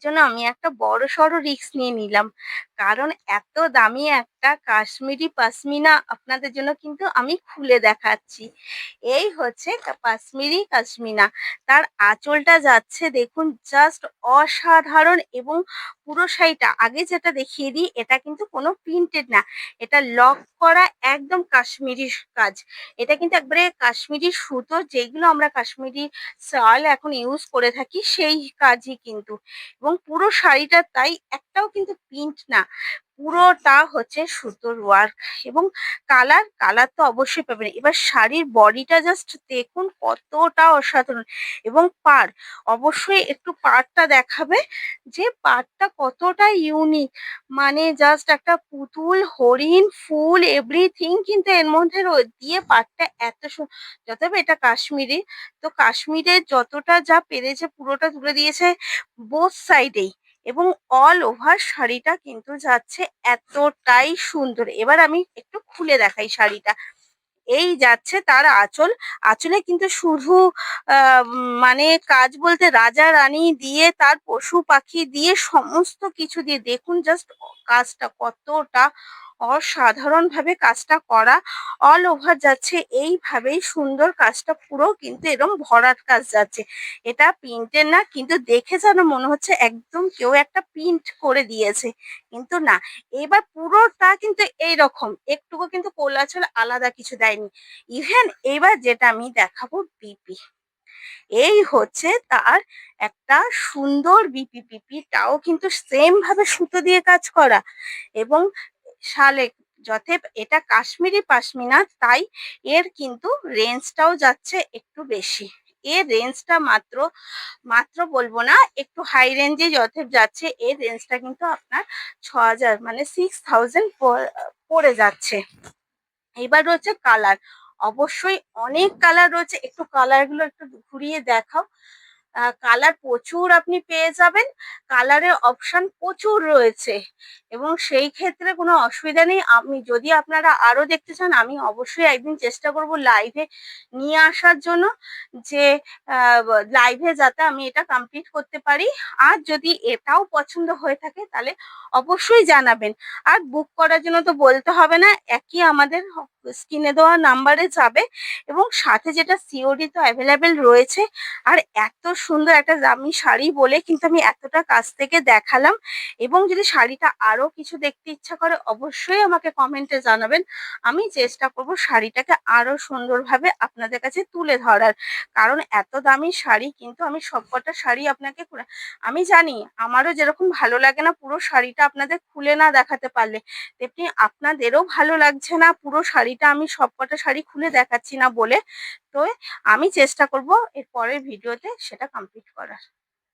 জন্য আমি একটা বড়সড় রিস্ক নিয়ে নিলাম। কারণ এত দামি একটা কাশ্মীরি পশমিনা আপনাদের জন্য কিন্তু আমি খুলে দেখাচ্ছি। এই হচ্ছে কাশ্মীরি পশমিনা। তার আঁচলটা যাচ্ছে দেখুন জাস্ট অসাধারণ এবং পুরো শাড়িটা আগে যেটা দেখিয়ে দিই এটা কিন্তু কোনো প্রিন্টেড না। এটা লক করা একদম কাশ্মীরি কাজ। এটা কিন্তু একবারে কাশ্মীরি সুতো যেগুলো আমরা কাশ্মীরি শাল এখন ইউজ করে থাকি সেই কাজই কিন্তু। এবং পুরো শাড়িটা তাই একটাও কিন্তু প্রিন্ট না। পুরোটা হচ্ছে সুতোর ওয়ার্ক এবং কালার তো অবশ্যই পাবেন। এবার শাড়ির বডিটা জাস্ট দেখুন কতটা অসাধারণ এবং অবশ্যই একটু পাড়টা দেখাবে যে পাড়টা কতটা ইউনিক। মানে জাস্ট একটা পুতুল, হরিণ, ফুল এভরিথিং কিন্তু এর মধ্যে দিয়ে পাড়টা যতবে এটা কাশ্মীরি, তো কাশ্মীরে যতটা যা পেরেছে পুরোটা তুলে দিয়েছে বোথ সাইডেই এবং অল ওভার শাড়িটা কিন্তু যাচ্ছে এতটাই সুন্দর। এবার আমি একটু খুলে দেখাই শাড়িটা। এই যাচ্ছে তার আঁচল। আঁচলে কিন্তু শুধু মানে কাজ বলতে রাজা রানী দিয়ে তার পশু পাখি দিয়ে সমস্ত কিছু দিয়ে দেখুন জাস্ট কাজটা কতটা অসাধারণভাবে কাজটা করা। অল ওভার যাচ্ছে এইভাবেই সুন্দর কাজটা পুরো কিন্তু এরকম ভরাট কাজ যাচ্ছে। এটা প্রিন্টের না কিন্তু দেখে যেন মনে হচ্ছে একদম কেউ একটা প্রিন্ট করে দিয়েছে। কিন্তু না, এবার পুরোটা কিন্তু এইরকম একটুকু কিন্তু কোলাচল আলাদা কিছু দেয়নি। ইভেন এবার যেটা আমি দেখাবো বিপি। এই হচ্ছে তার একটা সুন্দর বিপিটাও কিন্তু সেম ভাবে সুতো দিয়ে কাজ করা এবং শালে যথেপ এটা কাশ্মীরি পাশমিনা তাই এর কিন্তু রেঞ্জটাও যাচ্ছে একটু বেশি। এর রেঞ্জটা মাত্র মাত্র বলবো না, একটু হাই রেঞ্জে যথেপ যাচ্ছে। এর রেঞ্জটা কিন্তু আপনার ৬,০০০ মানে 6,000 পড়ে যাচ্ছে। এবার রয়েছে কালার। অবশ্যই অনেক কালার রয়েছে। একটু কালারগুলো একটু ঘুরিয়ে দেখাও। কালার প্রচুর আপনি পেয়ে যাবেন। কালারের অপশন প্রচুর রয়েছে এবং সেই ক্ষেত্রে কোনো অসুবিধা নেই। আমি যদি আপনারা আরো দেখতে চান আমি অবশ্যই একদিন চেষ্টা করব লাইভে নিয়ে আসার জন্য যে লাইভে যাতে আমি এটা কমপ্লিট করতে পারি। আর যদি এটাও পছন্দ হয়ে থাকে তাহলে অবশ্যই জানাবেন। আর বুক করার জন্য তো বলতে হবে না, একই আমাদের স্ক্রিনে দেওয়া নাম্বারে যাবে এবং সাথে যেটা সিওডি তো অ্যাভেলেবেল রয়েছে। আর এত সুন্দর একটা দামি শাড়ি বলে কিন্তু আমি এতটা কাছ থেকে দেখালাম এবং যদি শাড়িটা আরো কিছু দেখতে ইচ্ছা করে অবশ্যই আমাকে কমেন্টে জানাবেন। আমি চেষ্টা করব শাড়িটাকে আরো সুন্দরভাবে আপনাদের কাছে তুলে ধরার। কারণ এত দামি শাড়ি কিন্তু আমি সবকটা শাড়ি আপনাকে আমি জানি আমারও যেরকম ভালো লাগে না পুরো শাড়িটা আপনাদের খুলে না দেখাতে পারলে, তেমনি আপনাদেরও ভালো লাগছে না পুরো শাড়িটা আমি সবকটা শাড়ি খুলে দেখাচ্ছি না বলে। তো আমি চেষ্টা করব এর পরের ভিডিওতে সেটা কমপ্লিট করার।